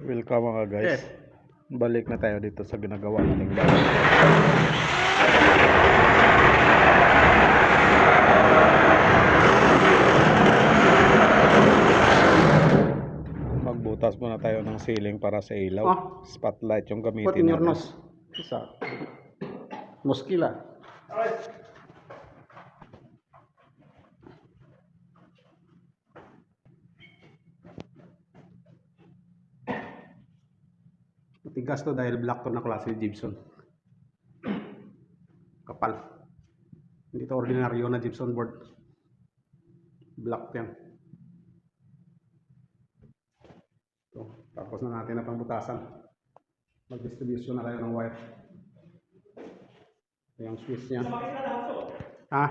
Welcome mga guys. Balik na tayo dito sa ginagawa nating bahay. Magbutas muna tayo ng ceiling para sa ilaw. Spotlight yung What gamitin in your natin. nose? Isa. Muskila. Matigas to dahil black to na klase gypsum. Kapal. Hindi to ordinaryo na gypsum board. Black yan. So, tapos na natin na pambutasan. Mag-distribution na tayo ng wire. Ito yung switch niya. Ha?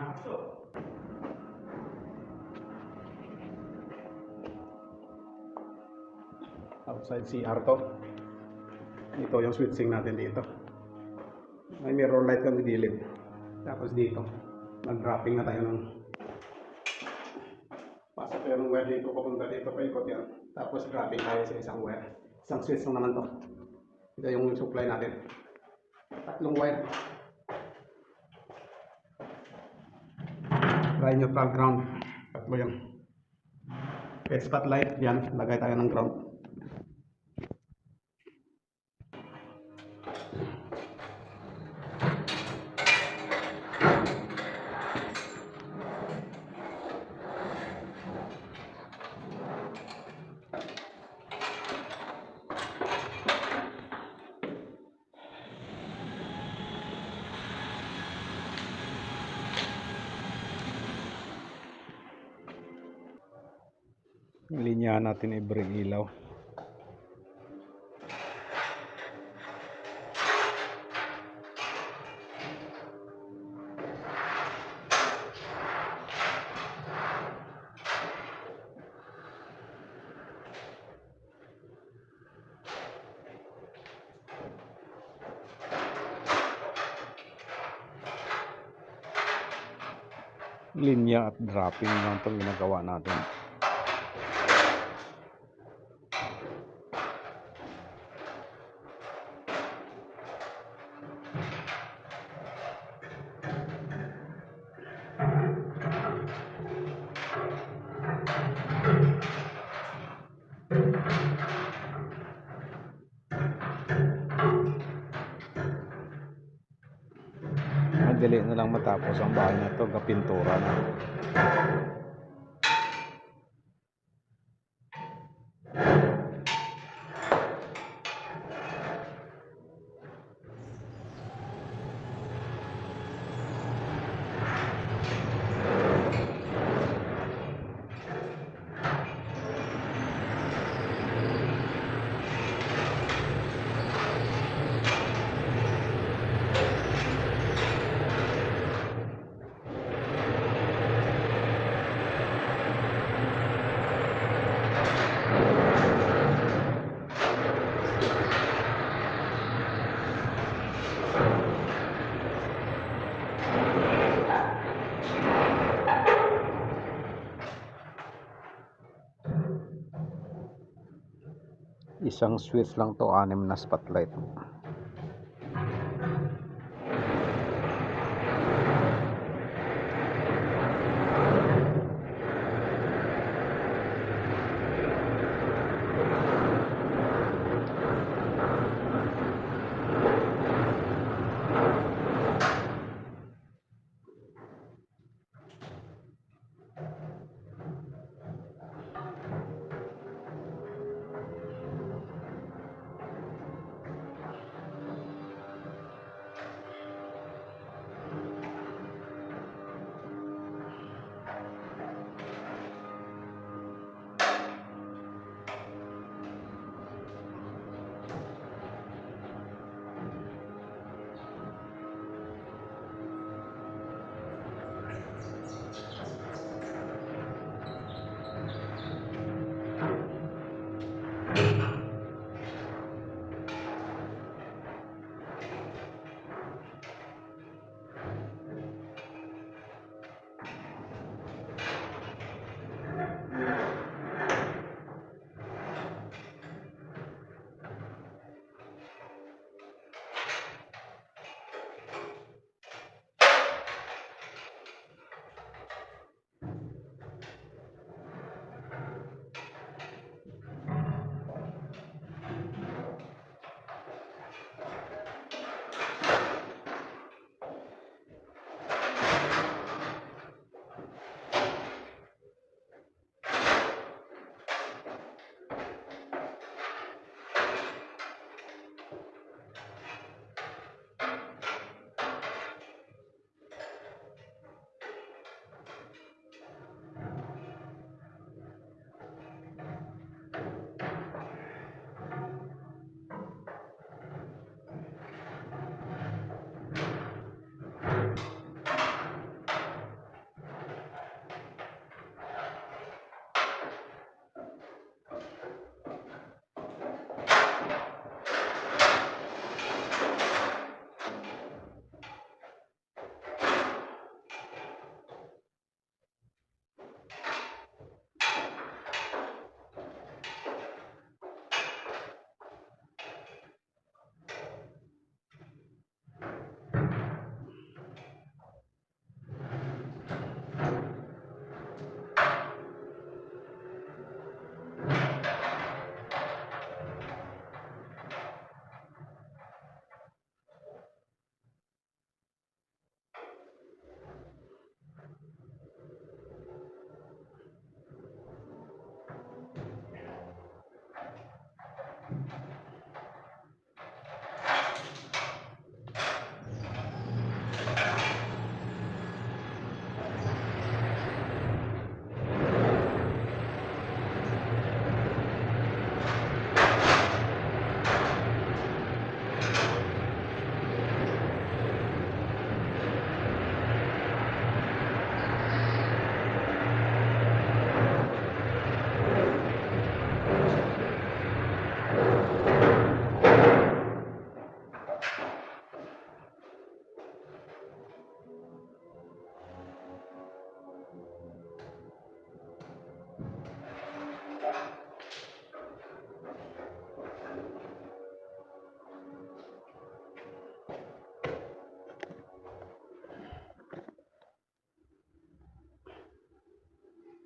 Outside CR to. Ito yung switching natin dito. May mirror light kami gilid. Tapos dito, mag-dropping na tayo ng pasok tayo ng wire dito, papunta dito, paikot yan. Tapos dropping tayo sa isang wire. Isang switch lang naman to. Ito yung supply natin. Tatlong wire. Dry neutral ground. Tatlo yan. Pet spotlight, yan. Lagay tayo ng ground. Linyahan natin every ilaw. Linya at dropping lang itong ginagawa natin. Madali na lang matapos ang bahay na ito, kapintura na. Isang switch lang to, 6 na spotlight.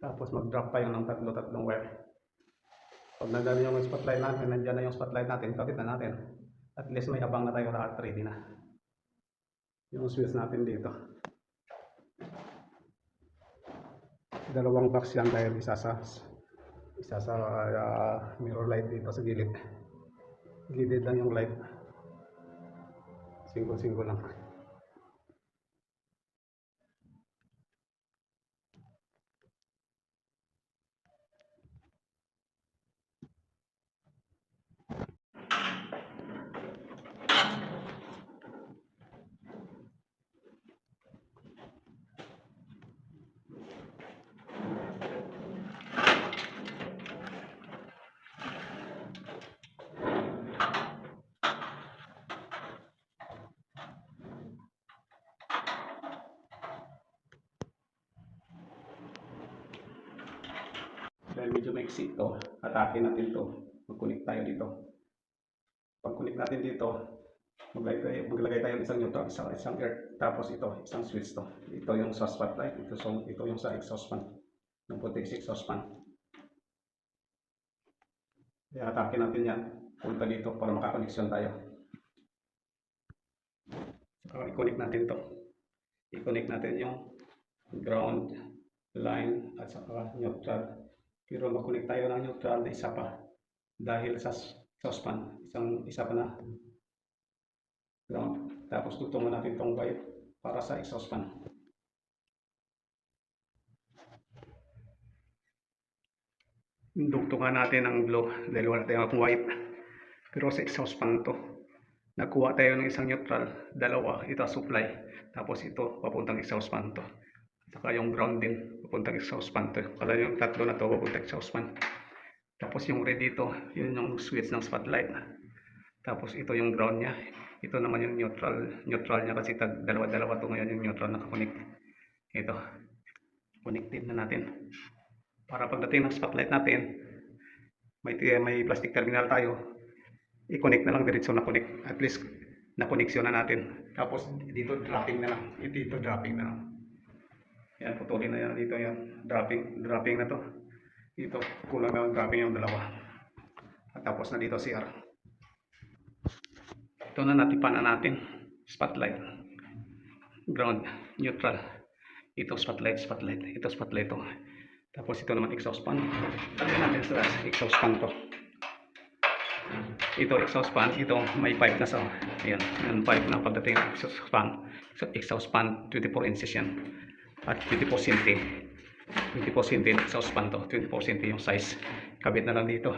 Tapos mag-drop tayo ng tatlong wire. Pag nandun yung spotlight natin, nandiyan na yung spotlight natin, kabit na natin. At least may abang na tayo lahat, ready na. Yung switch natin dito. Dalawang box yan tayo, isa sa mirror light dito sa gilid. Gilid lang yung light. Single lang. Dahil medyo maiksi ito, atake natin ito. Mag-connect tayo dito. Pag-connect natin dito, maglagay tayo ng isang neutral, isang earth, tapos ito, isang switch to. Ito yung sa spotlight, ito yung sa exhaust fan. Yung puti exhaust fan. Kaya atake natin yan. Punta dito para makakoneksyon tayo. I-connect natin ito. I-connect natin yung ground line at saka neutral. Pero mag-connect tayo ng neutral na isa pa dahil sa exhaust fan, isa pa na ground. Tapos tutungan natin itong wire para sa exhaust fan. Dugtungan natin ang blue dahil wala tayong white. Pero sa exhaust fan to, nagkuha tayo ng isang neutral, dalawa, ito supply. Tapos ito papuntang exhaust fan to. Saka yung ground din, papuntang exhaust fan to. Kala yung tatlo na to, papuntang exhaust fan. Tapos yung red dito, yun yung switch ng spotlight. Tapos ito yung ground niya. Ito naman yung neutral niya kasi dalawa-dalawa to ngayon yung neutral nakakonect. Ito, connected na natin. Para pagdating ng spotlight natin, may plastic terminal tayo. I-connect na lang diretso na connect. At least na-connection na natin. Tapos dito dropping na lang. Dito dropping na lang. Yan, putulin na yan dito yan. Dropping na to. Dito, kulang na ang dropping yung dalawa. At tapos na dito CR. Ito na natipan na natin. Spotlight. Ground, neutral. Ito spotlight. Ito spotlight to. Tapos ito naman exhaust fan. Lagyan natin sa exhaust fan to. Ito exhaust fan. Ito may pipe na sa. Ayan, yung pipe na pagdating ng exhaust fan. So, exhaust fan, 24 inches yan. At 24 cm exhaust fan to, 24 cm yung size. Kabit na lang dito.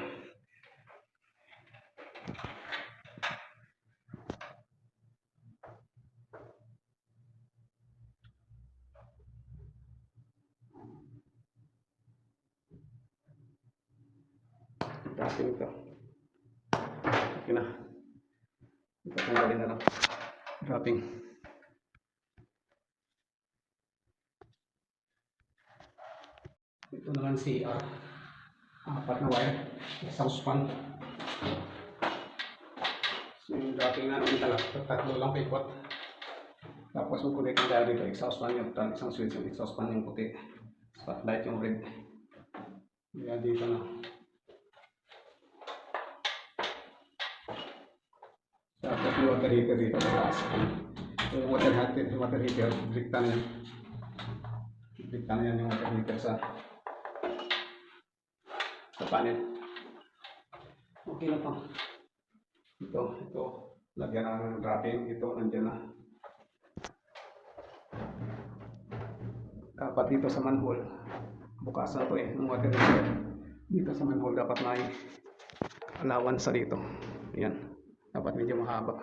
Dropping ito. Okay na. Ito tanggalin na lang. Dropping. Ito naman CR. 4 na wire. Exhaust fan. So yung dropping na namin tatlo lang pikot. Tapos mag-connect tayo dito. Exhaust fan yung isang switch. Yung exhaust fan yung puti. Spotlight yung red. Yan dito na. Tapos yung water heater dito sa taas. Yung water heater, bliktan na yan. Bliktan na yan yung water heater sa panel. Okay na to. Ito. Lagyan ng wrapping. Ito, nandiyan na. Dapat dito sa manhole. Bukasan to ng water heater. Dito sa manhole dapat may allowance sa dito. Ayan. Dapat medyo mahaba.